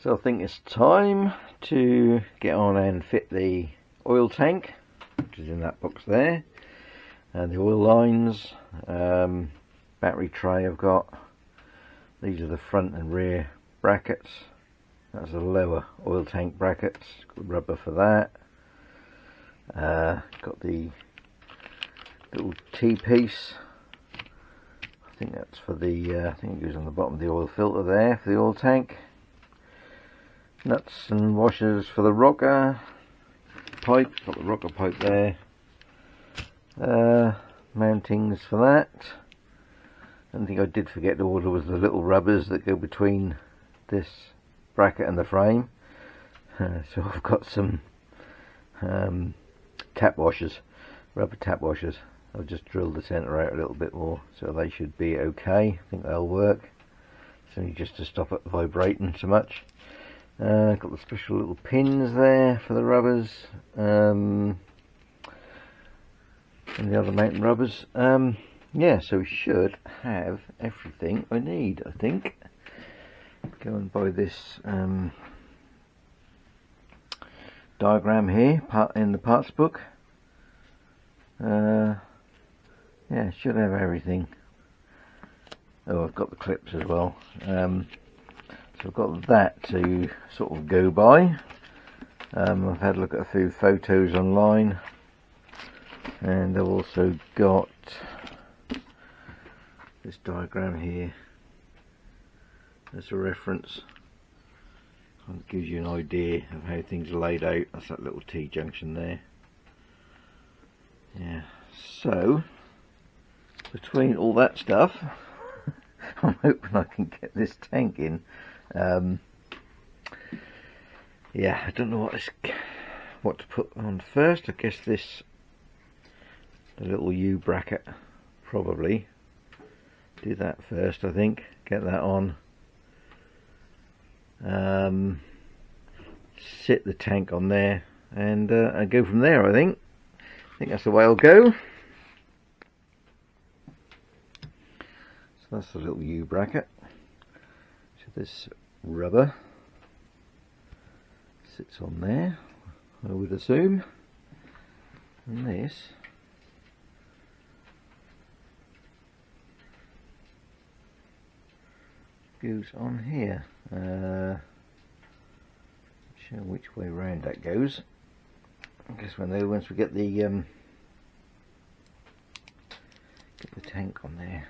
So I think it's time to get on and fit the oil tank, which is in that box there, and the oil lines, battery tray I've got. These are the front and rear brackets. That's the lower oil tank brackets, got rubber for that. Got the little T-piece. I think that's for the, I think it goes on the bottom of the oil filter there for the oil tank. Nuts and washers for the rocker pipe, got the rocker pipe there. Mountings for that. One thing I did forget to order was the little rubbers that go between this bracket and the frame. So I've got some tap washers, rubber tap washers. I've just drilled the centre out a little bit more, so they should be okay. I think they'll work. It's only just to stop it vibrating so much. Got the special little pins there for the rubbers, and the other mounting rubbers. Yeah, so we should have everything I need, I think. Go and buy this diagram here, in the parts book. Yeah, should have everything. Oh, I've got the clips as well. So I've got that to sort of go by. I've had a look at a few photos online, and I've also got this diagram here as a reference. It gives you an idea of how things are laid out. That's that little T-junction there. Yeah, so between all that stuff, I'm hoping I can get this tank in. Yeah, I don't know what to put on first. I guess the little U bracket, probably do that first. I think get that on. Sit the tank on there and go from there. I think that's the way I'll go. So that's the little U bracket. So this rubber sits on there, I would assume, and this goes on here. Not sure which way round that goes. I guess once we get the tank on there.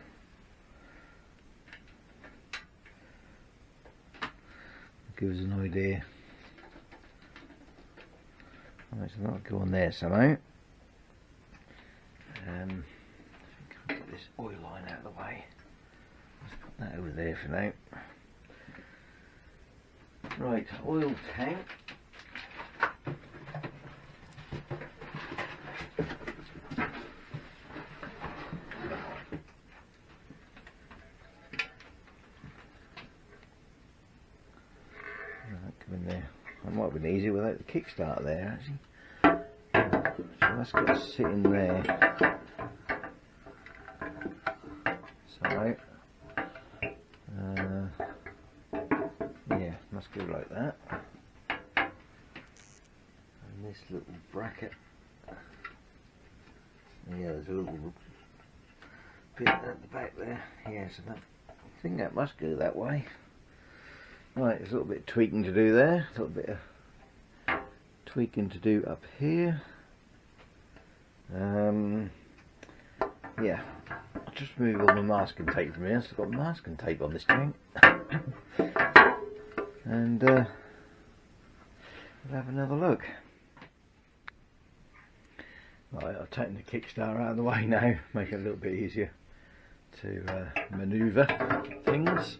Give us an idea. Right, so that'll go on there somehow. I think I'll get this oil line out of the way. Let's put that over there for now. Right, oil tank. That might have been easier without the kickstart there, actually. So let's get it sitting there. So, yeah, must go like that. And this little bracket. Yeah, there's a little bit at the back there. Yeah, so I think that must go that way. Right, there's a little bit of tweaking to do there, a little bit of tweaking to do up here. Yeah, I'll just remove all my masking tape from here. I've still got masking tape on this tank. And we'll have another look. Right, I've taken the kickstarter out of the way now, make it a little bit easier to manoeuvre things.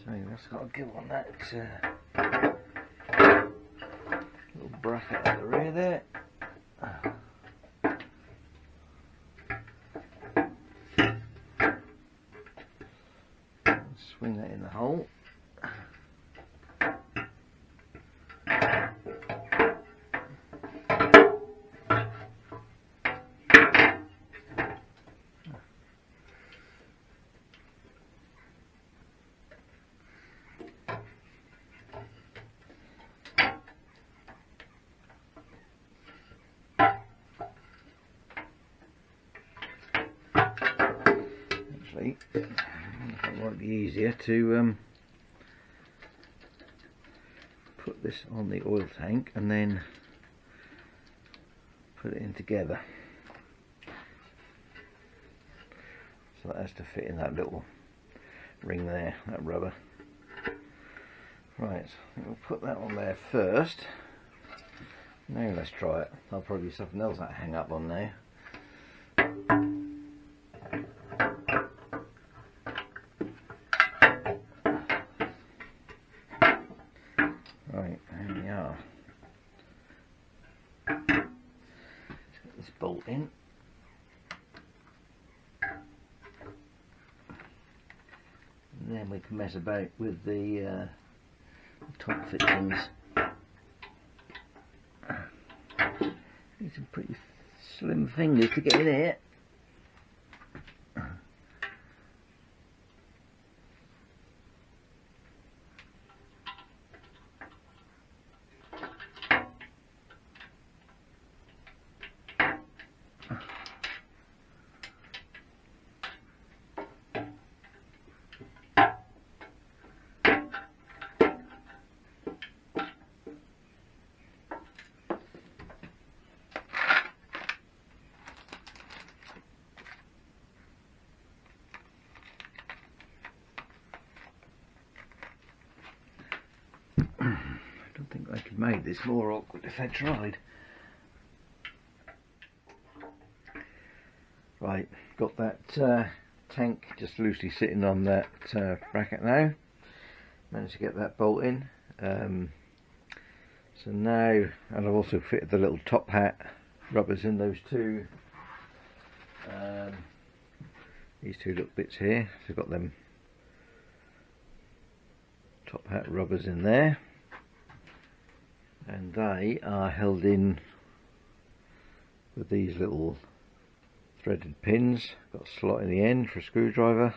So that's got to go on that little bracket at the rear there. Swing that in the hole. actually, it might be easier to put this on the oil tank and then put it in together. So that has to fit in that little ring there, that rubber. Right, we'll put that on there first. Now let's try it. I'll probably do something else that hang up on there. Right, there we are. Let's get this bolt in. And then we can mess about with the top fittings. Need some pretty slim fingers to get in here. I don't think I could make this more awkward if I tried. Right, got that tank just loosely sitting on that bracket now. Managed to get that bolt in. So now, and I've also fitted the little top hat rubbers in those two. These two little bits here. So I've got them top hat rubbers in there. And they are held in with these little threaded pins. Got a slot in the end for a screwdriver,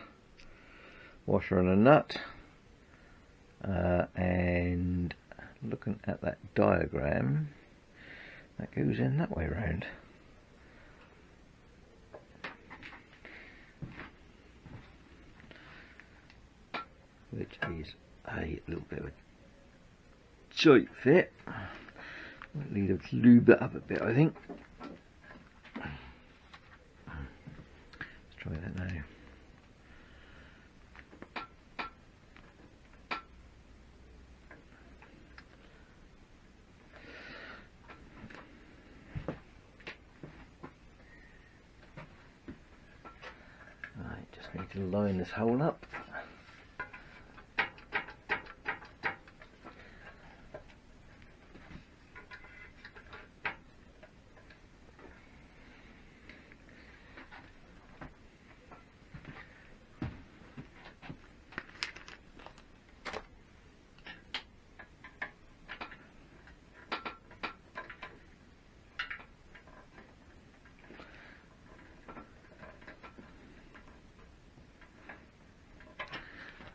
washer and a nut, and looking at that diagram, that goes in that way round. Which is a little bit of a tight fit. Might need to lube that up a bit, I think. Let's try that now. Right, just need to line this hole up.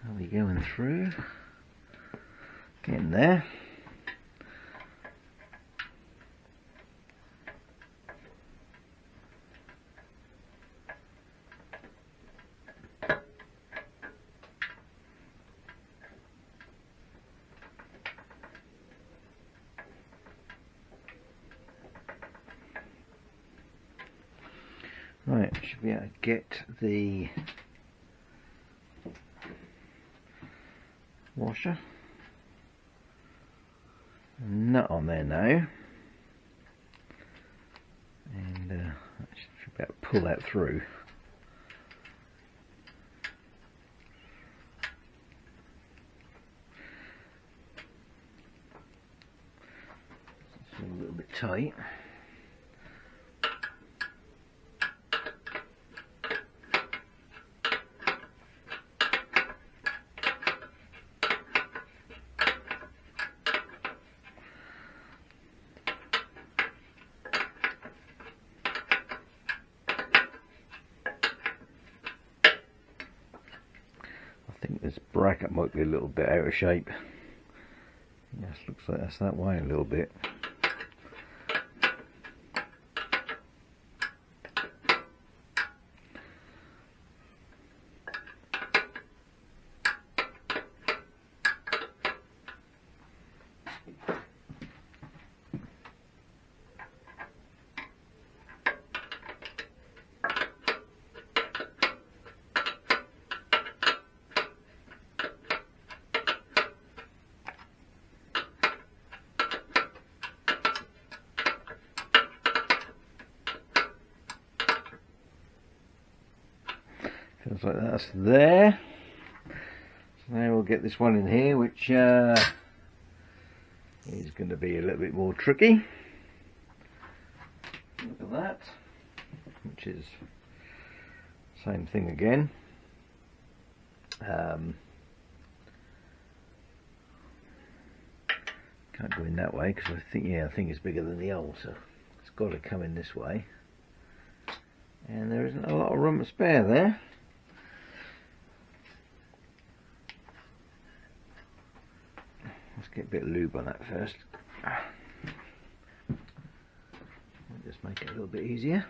Are we going through? Getting there. Right, should be able to get the washer and nut on there now, and I should be able to pull that through. It's a little bit tight. I think this bracket might be a little bit out of shape. Yes, looks like that's that way a little bit. looks like that's there. So now we'll get this one in here, which is going to be a little bit more tricky. Look at that, which is same thing again. Can't go in that way because I think it's bigger than the hole, so it's got to come in this way. And there isn't a lot of room to spare there. Let's get a bit of lube on that first. Just make it a little bit easier.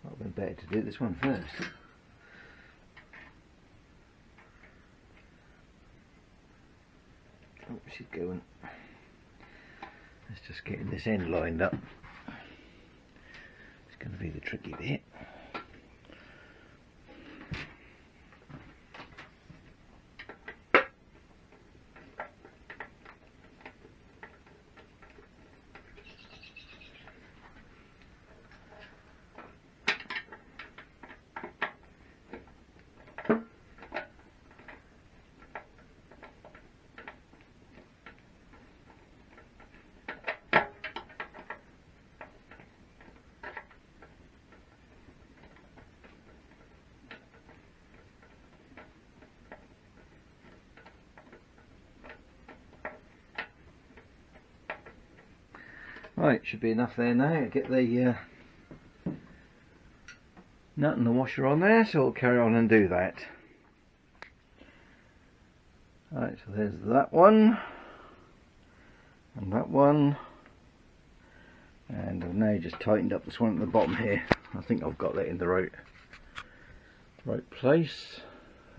Might have been better to do this one first. Oh, she's going. Let's just get this end lined up. It's going to be the tricky bit. Right, should be enough there now. Get the nut and the washer on there, so we'll carry on and do that. Right, so there's that one, and that one, and I've now just tightened up this one at the bottom here. I think I've got that in the right place.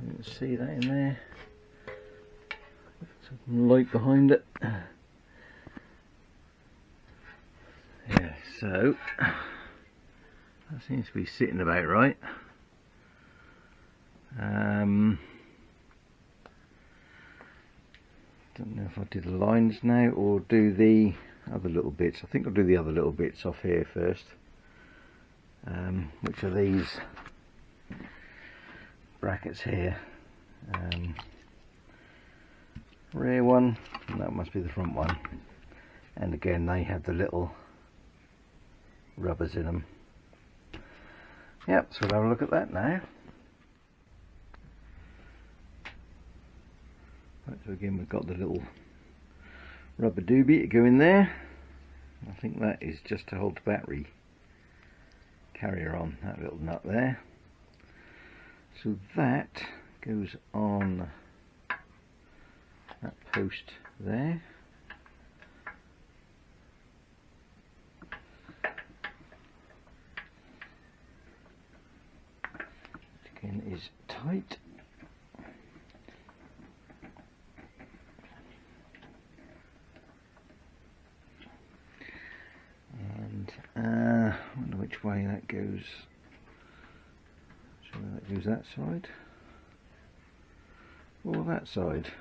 You can see that in there. Some light behind it. Yeah, so that seems to be sitting about right. Don't know if I'll do the lines now or do the other little bits. I think I'll do the other little bits off here first, which are these brackets here. Rear one, and that must be the front one, and again they have the little rubbers in them. Yep, so we'll have a look at that now. Right, so again we've got the little rubber doobie to go in there. I think that is just to hold the battery carrier on, that little nut there. So that goes on that post there. Again is tight. And I wonder which way that goes. So that goes that side or that side.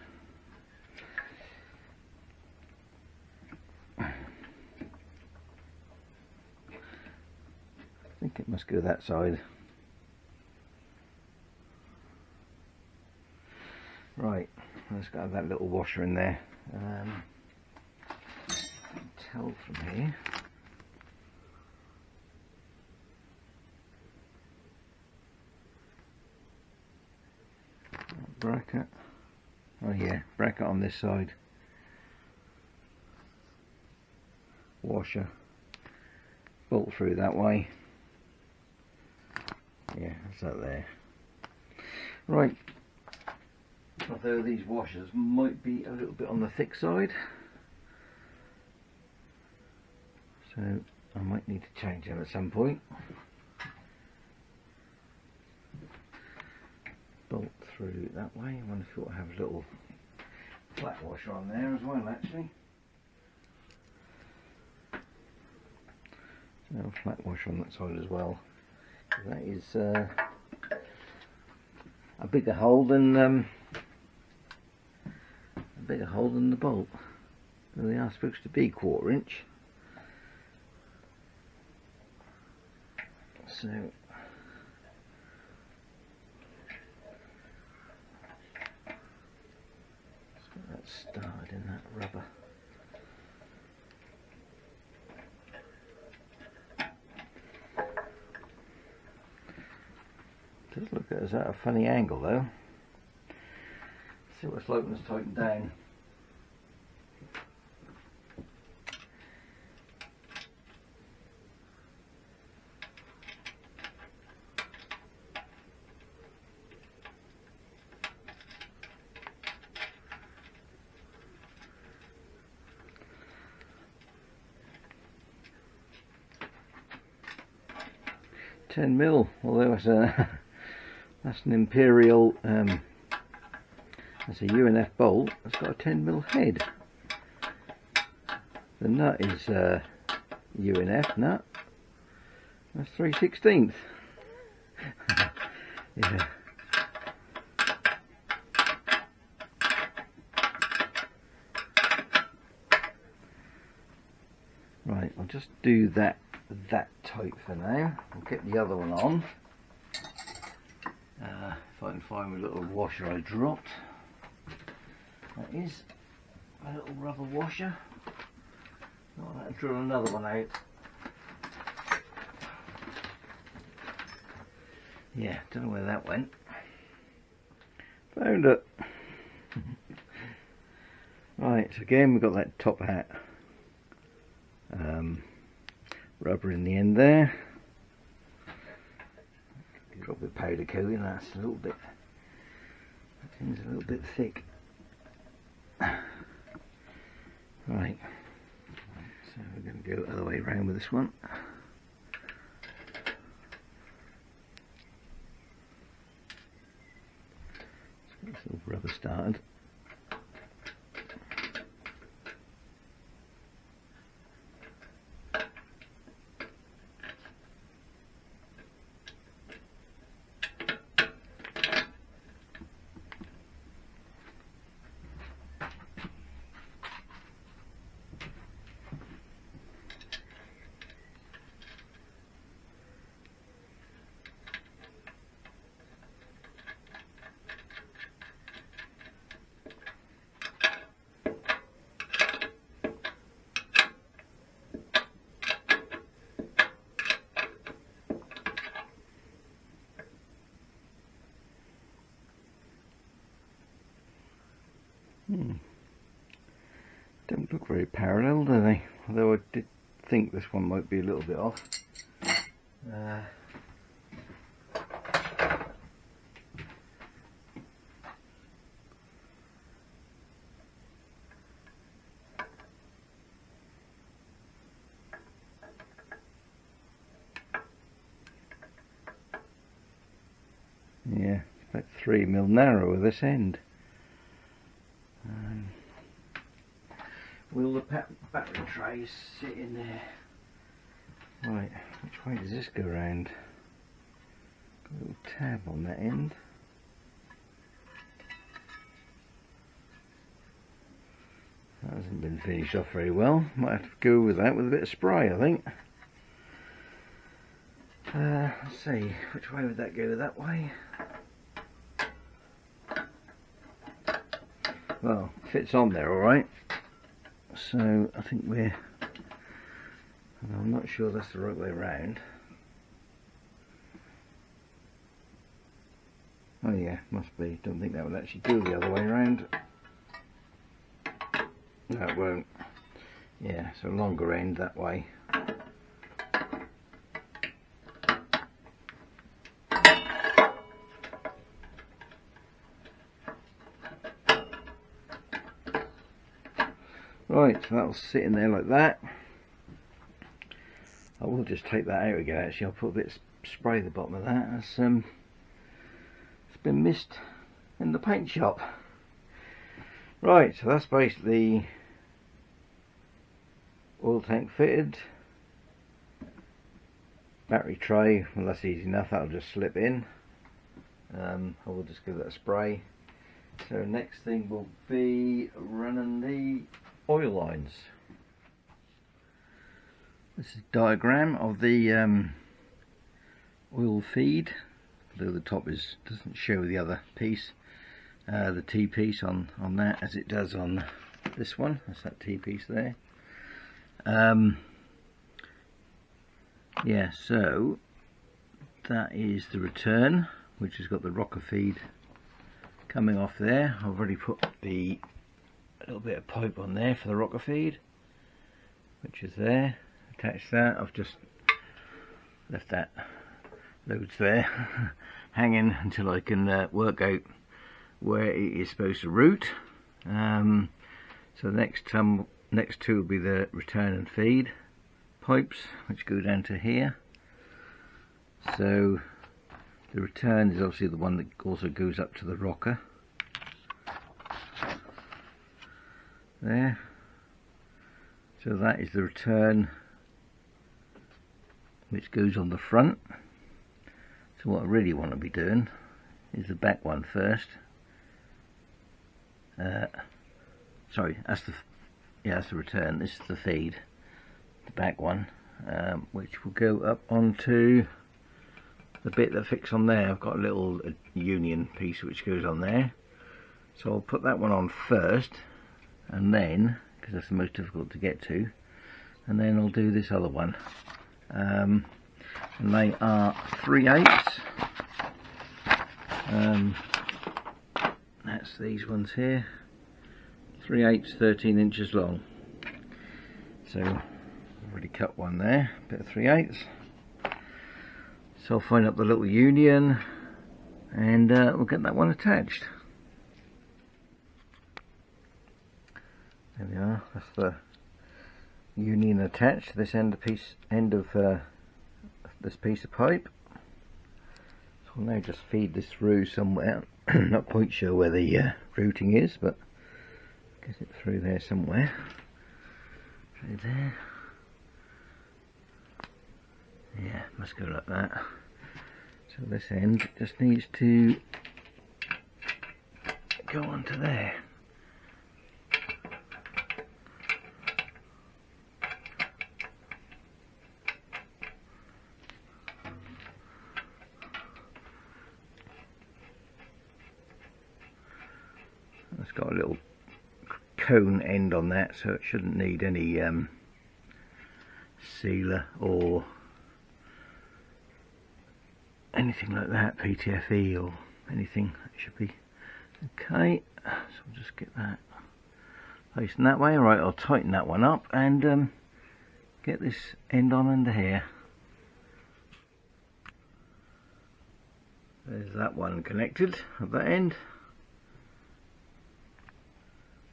I think it must go that side. Right, let's get that little washer in there. Tell from here. Bracket. Oh yeah, bracket on this side. Washer. Bolt through that way. Yeah, that's that there. Right. Although these washers might be a little bit on the thick side, so I might need to change them at some point. Bolt through that way. I wonder if it will have a little flat washer on there as well, actually. So a flat washer on that side as well. That is a bigger hole than the bolt. They are supposed to be 1/4 inch. So let's get that started in that rubber. Does look at us at a funny angle though. See what Slopen's tightened down. $10mm, although it's that's an Imperial, that's a UNF bolt. It's got a 10mm head. The nut is UNF nut. That's 3/16. Yeah. Right, I'll just do that tight for now. I'll get the other one on. If I can find my little washer I dropped. That is a little rubber washer. I'll drill another one out. Yeah, don't know where that went. Found it. Right, so again we've got that top hat. Rubber in the end there. Drop the powder coating, that's a little bit, that thing's a little bit thick. Right, so we're going to go the other way around with this one. Let's get this little rubber started. Don't look very parallel, do they? Although I did think this one might be a little bit off. Yeah, it's about 3mm narrow at this end. Will the battery trays sit in there? Right, which way does this go round? Got a little tab on that end. That hasn't been finished off very well. Might have to go with that with a bit of spray, I think. Let's see, which way would that go? That way? Well, fits on there alright. So I think I'm not sure that's the right way around. Oh yeah, must be. Don't think that would actually go the other way around. No, it won't. Yeah, so longer end that way. Right, so that'll sit in there like that. I will just take that out again actually. I'll put a bit of spray at the bottom of that. It's been missed in the paint shop. Right, so that's basically oil tank fitted. Battery tray, well that's easy enough, that'll just slip in. I will just give that a spray. So next thing will be running the oil lines. This is a diagram of the oil feed, although the top doesn't show the other piece, the T-piece on that as it does on this one. That's that T-piece there. Yeah, so that is the return, which has got the rocker feed coming off there. I've already put a little bit of pipe on there for the rocker feed, which is there. Attach that. I've just left that loads there hanging until I can work out where it is supposed to route. So the next two will be the return and feed pipes, which go down to here. So the return is obviously the one that also goes up to the rocker there. So that is the return, which goes on the front. So what I really want to be doing is the back one first. Sorry, that's the return. This is the feed, the back one, which will go up onto the bit that fits on there. I've got a little union piece which goes on there, so I'll put that one on first, and then, because that's the most difficult to get to, and then I'll do this other one. And they are 3/8. That's these ones here, 3/8, 13 inches long. So I've already cut one there, bit of 3/8. So I'll find up the little union, and we'll get that one attached. There we are. That's the union attached to this end of this piece of pipe. So I'll now just feed this through somewhere. Not quite sure where the routing is, but get it through there somewhere. Through there. Yeah, must go like that. So this end just needs to go onto there. It's got a little cone end on that, so it shouldn't need any sealer or anything like that, PTFE or anything. It should be okay. So we'll just get that placed in that way. Alright, I'll tighten that one up and get this end on under here. There's that one connected at that end.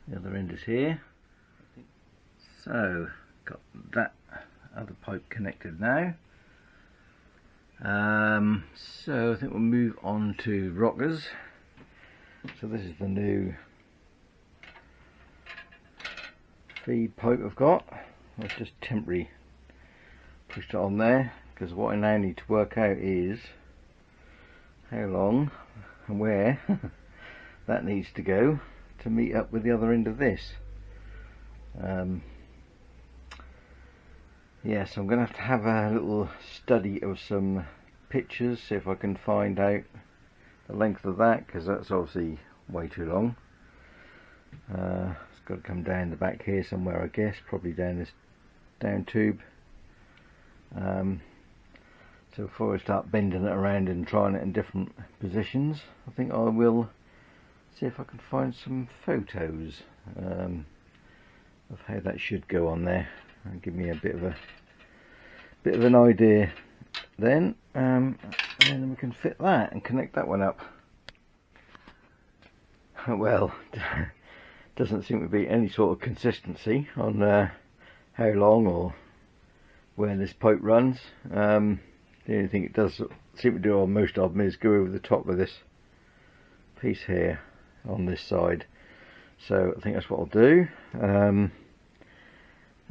The other end is here. So got that other pipe connected now. So I think we'll move on to rockers. So this is the new feed pipe I've got. I've just temporarily pushed it on there, because what I now need to work out is how long and where that needs to go to meet up with the other end of this. Yes, I'm going to have a little study of some pictures, see if I can find out the length of that, because that's obviously way too long. It's got to come down the back here somewhere, I guess, probably down this down tube. So before I start bending it around and trying it in different positions, I think I will see if I can find some photos of how that should go on there, and give me a bit of an idea then, and then we can fit that and connect that one up. Well, doesn't seem to be any sort of consistency on how long or where this pipe runs. The only thing it does seem to do on most of them is go over the top of this piece here on this side. So I think that's what I'll do,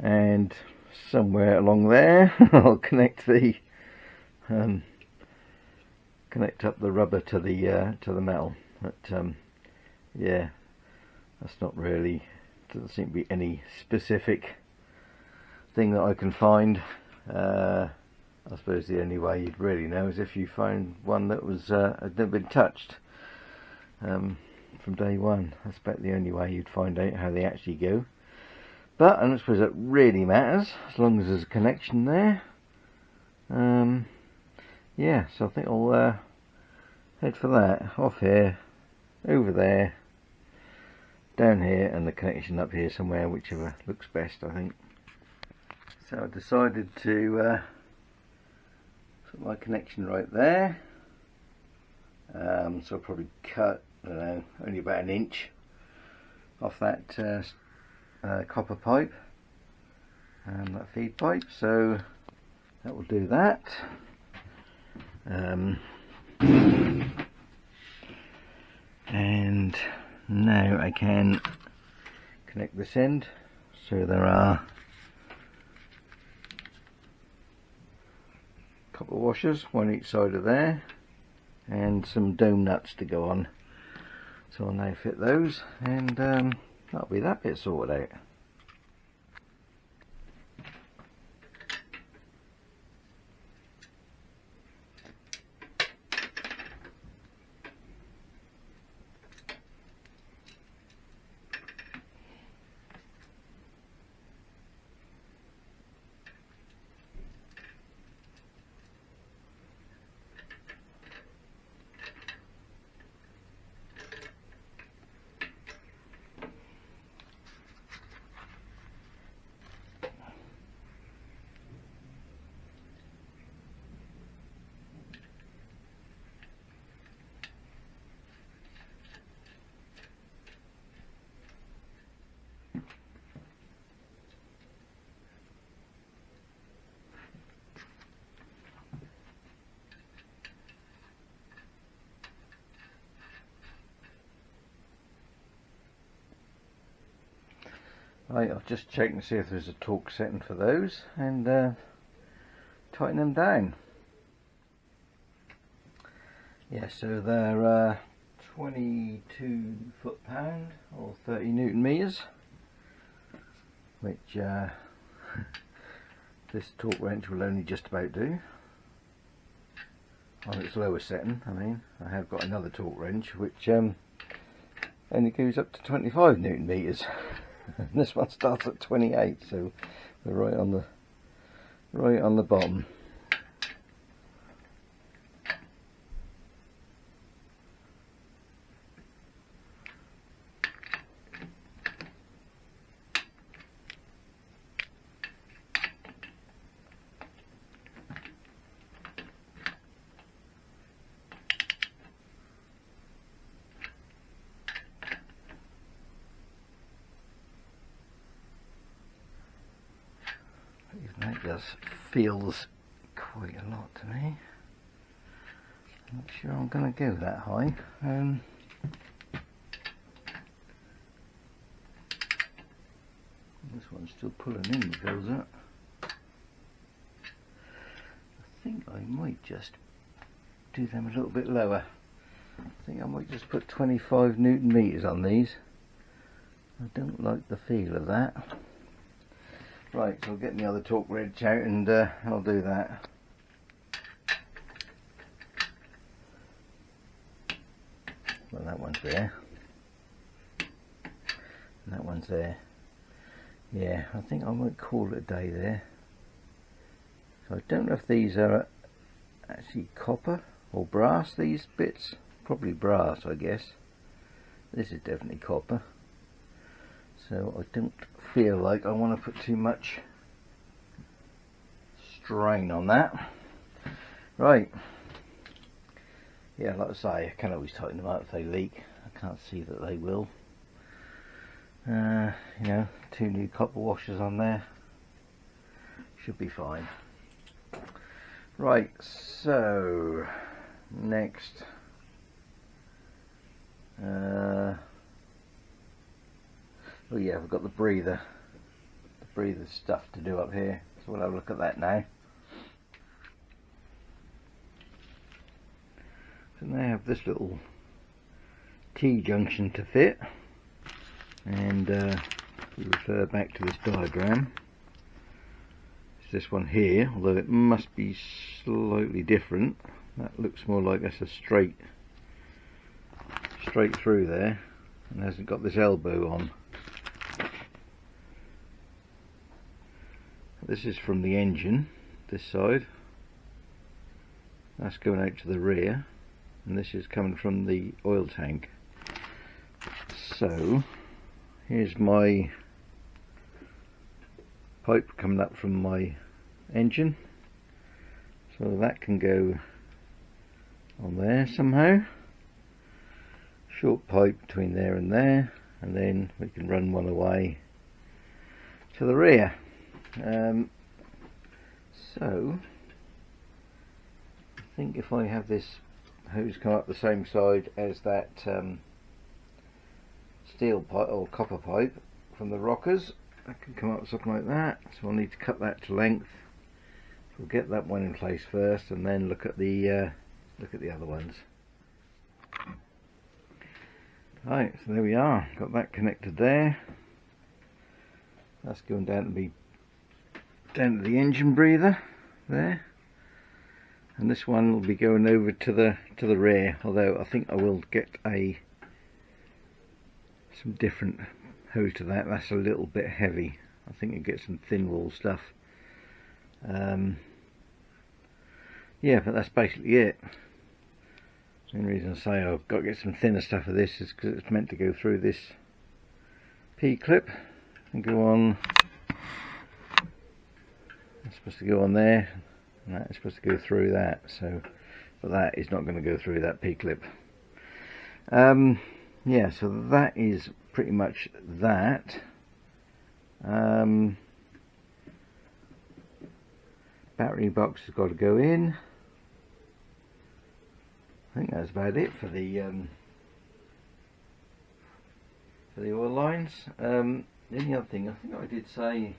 and somewhere along there I'll connect the connect up the rubber to the metal. But yeah, that's not really, doesn't seem to be any specific thing that I can find. I suppose the only way you'd really know is if you found one that was had never been touched from day one. That's about the only way you'd find out how they actually go. But I don't suppose that really matters, as long as there's a connection there. Yeah, so I think I'll head for that. Off here, over there, down here, and the connection up here somewhere, whichever looks best, I think. So I decided to put my connection right there. So I'll probably cut, I don't know, only about an inch off that copper pipe and that feed pipe, so that will do that. And now I can connect this end. So there are a couple of washers, one each side of there, and some dome nuts to go on. So I'll now fit those, and that'll be that bit sorted out. Right, I've just checked to see if there's a torque setting for those, and tighten them down. Yeah, so they're 22 foot-pound or 30 Newton meters, which this torque wrench will only just about do on its lower setting. I mean, I have got another torque wrench which only goes up to 25 Newton meters. This one starts at 28, so we're right on the bottom. Even that just feels quite a lot to me. I'm not sure I'm going to go that high. This one's still pulling in, feels it. I think I might just do them a little bit lower. I think I might just put 25 Newton meters on these. I don't like the feel of that. Right, so I'll get the other torque wrench out and I'll do that. Well, that one's there. And that one's there. Yeah, I think I might call it a day there. So I don't know if these are actually copper or brass, these bits. Probably brass, I guess. This is definitely copper. So I don't feel like I want to put too much strain on that. Right. Yeah, like I say, I can always tighten them up if they leak. I can't see that they will. You know, 2 new copper washers on there. Should be fine. Right, so next. Oh yeah, we've got the breather stuff to do up here, so we'll have a look at that now. So now I have this little T-junction to fit, and we refer back to this diagram. this one here, although it must be slightly different. That looks more like that's a straight through there, and hasn't got this elbow on. This is from the engine, this side. That's going out to the rear, and this is coming from the oil tank. So here's my pipe coming up from my engine, so that can go on there somehow. Short pipe between there, and then we can run one away to the rear. So I think if I have this hose come up the same side as that steel pipe or copper pipe from the rockers, I can come up with something like that. So I'll need to cut that to length. We'll get that one in place first, and then look at the other ones. Right, so there we are. Got that connected there. That's going down to the engine breather there, and this one will be going over to the rear. Although I think I will get some different hose to that. That's a little bit heavy. I think you get some thin wall stuff. Yeah, but that's basically it. The only reason I say I've got to get some thinner stuff for this is because it's meant to go through this P-clip and go on. It's supposed to go on there, and that is supposed to go through that. So, but that is not going to go through that P-clip. Yeah, so that is pretty much that. Battery box has got to go in. I think that's about it for the oil lines. The only other thing, I think I did say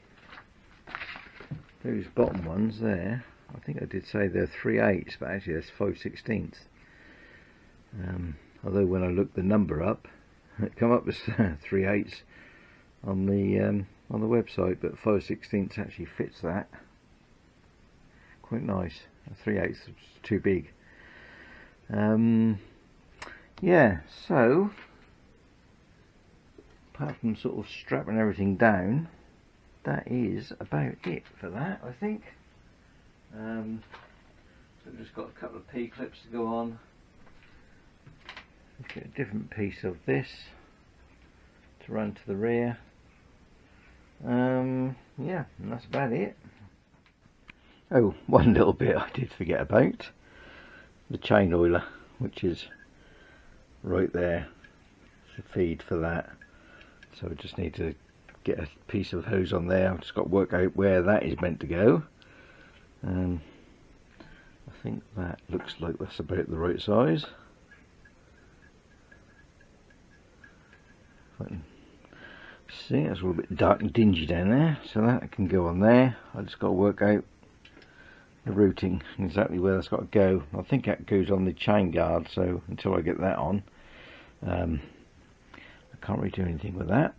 those bottom ones there, I think I did say they're 3/8, but actually that's 5/16. Although when I looked the number up, it come up as 3/8 on the website, but 5/16 actually fits that quite nice. 3/8 is too big. Yeah, so apart from sort of strapping everything down, that is about it for that, I think. So I've just got a couple of P-clips to go on. Get a different piece of this to run to the rear. Yeah, and that's about it. Oh, one little bit I did forget about. The chain oiler, which is right there, the feed for that. So I just need to get a piece of hose on there. I've just got to work out where that is meant to go. I think that looks like that's about the right size. If I can see, it's a little bit dark and dingy down there, so that can go on there. I just got to work out the routing, exactly where that's got to go. I think that goes on the chain guard, so until I get that on, I can't really do anything with that.